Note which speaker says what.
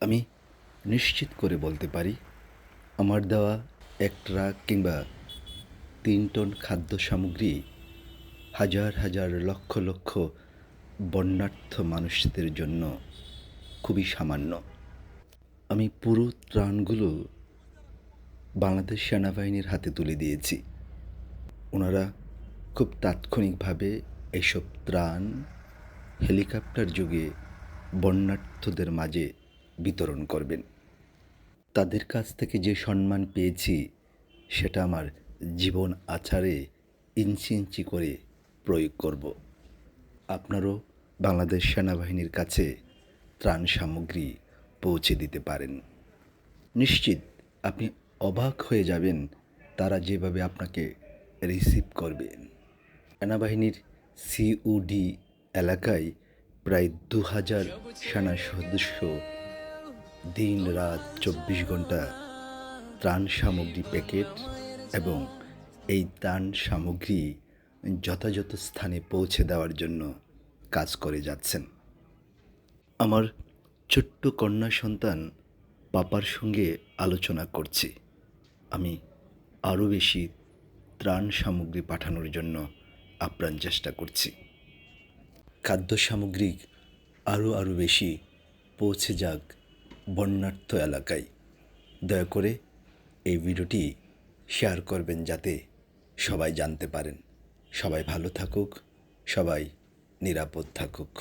Speaker 1: আমি নিশ্চিত করে বলতে পারি, আমার দেওয়া ১ ট্রাক কিংবা ৩ টন খাদ্য সামগ্রী হাজার হাজার লক্ষ লক্ষ বন্যার্থ মানুষদের জন্য খুবই সামান্য। আমি পুরো ত্রাণগুলো বাংলাদেশ সেনাবাহিনীর হাতে তুলে দিয়েছি। ওনারা খুব তাৎক্ষণিকভাবে এসব ত্রাণ হেলিকপ্টার যোগে বন্যার্থদের মাঝে বিতরণ করবেন। তাদের কাছ থেকে যে সম্মান পেয়েছি সেটা আমার জীবন আচারে ইঞ্চি ইঞ্চি করে প্রয়োগ করব। আপনারও বাংলাদেশ সেনাবাহিনীর কাছে ত্রাণ সামগ্রী পৌঁছে দিতে পারেন। নিশ্চিত আপনি অবাক হয়ে যাবেন তারা যেভাবে আপনাকে রিসিভ করবেন। সেনাবাহিনীর সিউডি এলাকায় প্রায় ২,০০০ সেনা সদস্য দিন রাত ২৪ ঘন্টা ত্রাণ সামগ্রী প্যাকেট এবং এই ত্রাণ সামগ্রী যথাযথ স্থানে পৌঁছে দেওয়ার জন্য কাজ করে যাচ্ছেন। আমার ছোট্ট কন্যা সন্তান পাপার সঙ্গে আলোচনা করছি, আমি আরও বেশি ত্রাণ সামগ্রী পাঠানোর জন্য আপ্রাণ চেষ্টা করছি। খাদ্য সামগ্রী আরও বেশি পৌঁছে যাক বন্যার্থ এলাকায়। দয়া করে এই ভিডিওটি শেয়ার করবেন যাতে সবাই জানতে পারেন। সবাই ভালো থাকুক, সবাই নিরাপদ থাকুক।